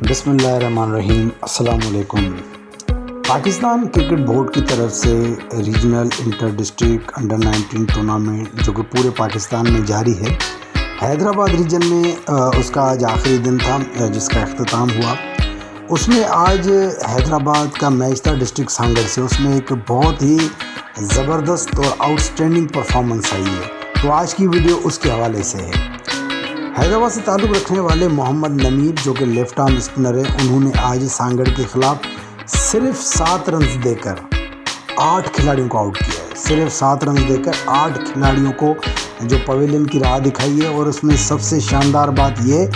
بسم اللہ الرحمن الرحیم۔ السلام علیکم۔ پاکستان کرکٹ بورڈ کی طرف سے regional inter district under 19 tournament جو کہ پورے پاکستان میں جاری ہے، حیدرآباد ریجن میں اس کا آج آخری دن تھا جس کا اختتام ہوا۔ اس میں آج حیدرآباد کا میچ تھا ڈسٹرکٹ سانگڑ سے۔ اس میں ایک بہت ہی زبردست اور آؤٹ اسٹینڈنگ پرفارمنس آئی ہے، تو آج کی ویڈیو اس کے حوالے سے ہے۔ حیدرآباد سے تعلق رکھنے والے محمد نمیر جو کہ لیفٹ آرم اسپنر ہے، انہوں نے آج سانگڑ کے خلاف صرف 7 رنز دے کر 8 کھلاڑیوں کو آؤٹ کیا ہے۔ صرف 7 رنز دے کر 8 کھلاڑیوں کو جو پویلین کی راہ دکھائی ہے، اور اس میں سب سے شاندار بات یہ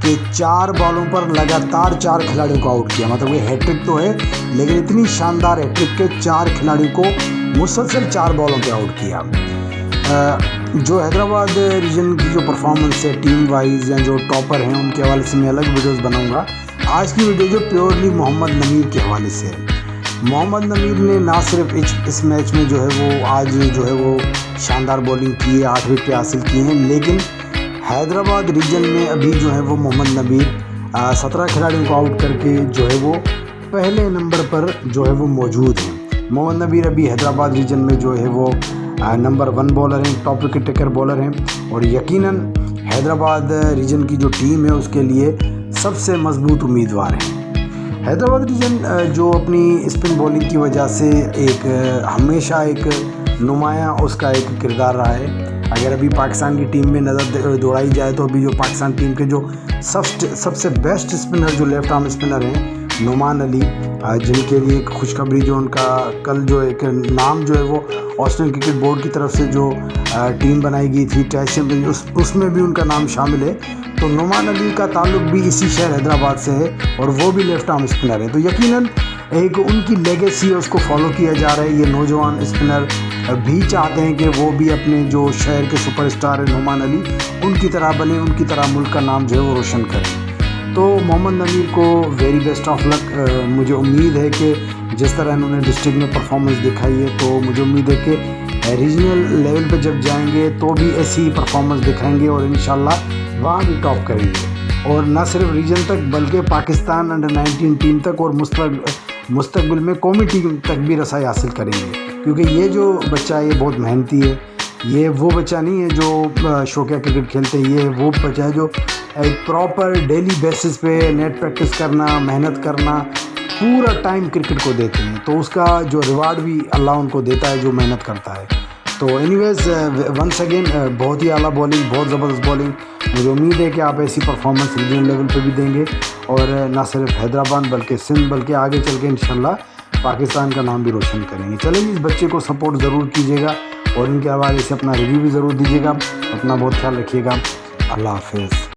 کہ 4 بالوں پر لگاتار 4 کھلاڑیوں کو آؤٹ کیا۔ مطلب یہ ہیٹ ٹرک تو ہے، لیکن اتنی شاندار ہیٹ ٹرک کے 4 کھلاڑیوں کو مسلسل 4 بالوں پہ آؤٹ کیا۔ جو حیدرآباد ریجن کی جو پرفارمنس ہے ٹیم وائز یا جو ٹاپر ہیں، ان کے حوالے سے میں الگ ویڈیوز بناؤں گا۔ آج کی ویڈیو جو پیورلی محمد نمیر کے حوالے سے ہے۔ محمد نمیر نے نہ صرف اس میچ میں جو ہے وہ آج جو ہے وہ شاندار بولنگ کی ہے، 8 وکٹیں حاصل کی ہیں، لیکن حیدرآباد ریجن میں ابھی جو ہے وہ محمد نمیر 17 کھلاڑیوں کو آؤٹ کر کے جو ہے وہ پہلے نمبر پر جو ہے وہ موجود ہیں۔ محمد نمیر ابھی حیدرآباد ریجن میں جو ہے وہ نمبر 1 بالر ہیں، ٹاپ وکٹ ٹیکر بالر ہیں، اور یقیناً حیدرآباد ریجن کی جو ٹیم ہے اس کے لیے سب سے مضبوط امیدوار ہیں۔ حیدرآباد ریجن جو اپنی اسپن بولنگ کی وجہ سے ہمیشہ ایک نمایاں اس کا ایک کردار رہا ہے۔ اگر ابھی پاکستان کی ٹیم میں نظر دوڑائی جائے تو ابھی جو پاکستان ٹیم کے جو سب سے بیسٹ اسپنر جو لیفٹ آرم اسپنر ہیں، نعمان علی، جن کے لیے ایک خوشخبری جو ان کا کل جو ایک نام جو ہے وہ آسٹریلین کرکٹ بورڈ کی طرف سے جو ٹیم بنائی گئی تھی ٹیسٹ چیمپئن، اس میں بھی ان کا نام شامل ہے۔ تو نعمان علی کا تعلق بھی اسی شہر حیدرآباد سے ہے، اور وہ بھی لیفٹ آرم اسپنر ہے، تو یقیناً ایک ان کی لیگیسی ہے، اس کو فالو کیا جا رہا ہے۔ یہ نوجوان اسپنر بھی چاہتے ہیں کہ وہ بھی اپنے جو شہر کے سپر اسٹار ہیں نعمان علی، ان کی طرح بنے، ان کی طرح ملک کا نام جو ہے وہ روشن کریں۔ تو محمد نمیر کو ویری بیسٹ آف لک۔ مجھے امید ہے کہ جس طرح انہوں نے ڈسٹرکٹ میں پرفارمنس دکھائی ہے، تو مجھے امید ہے کہ ریجنل لیول پہ جب جائیں گے تو بھی ایسی پرفارمنس دکھائیں گے، اور انشاءاللہ وہاں بھی ٹاپ کریں گے، اور نہ صرف ریجن تک بلکہ پاکستان انڈر 19 ٹیم تک، اور مستقبل میں قومی ٹیم تک بھی رسائی حاصل کریں گے، کیونکہ یہ جو بچہ ہے یہ بہت محنتی ہے۔ یہ وہ بچہ نہیں ہے جو شوقیہ کرکٹ کھیلتے ہیں، یہ وہ بچہ ہے جو ایک پراپر ڈیلی بیسس پہ نیٹ پریکٹس کرنا، محنت کرنا، پورا ٹائم کرکٹ کو دیتے ہیں، تو اس کا جو ریوارڈ بھی اللہ ان کو دیتا ہے جو محنت کرتا ہے۔ تو اینی ویز ونس اگین بہت ہی اعلیٰ بالنگ، بہت زبردست بالنگ۔ مجھے امید ہے کہ آپ ایسی پرفارمنس ریجنل لیول پہ بھی دیں گے، اور نہ صرف حیدرآباد بلکہ سندھ، بلکہ آگے چل کے انشاءاللہ پاکستان کا نام بھی روشن کریں گے۔ چلیں جی، اس بچے کو سپورٹ ضرور کیجیے گا، اور ان کے حوالے سے اپنا ریویو بھی ضرور دیجیے گا۔ اپنا بہت خیال رکھیے گا۔ اللہ حافظ۔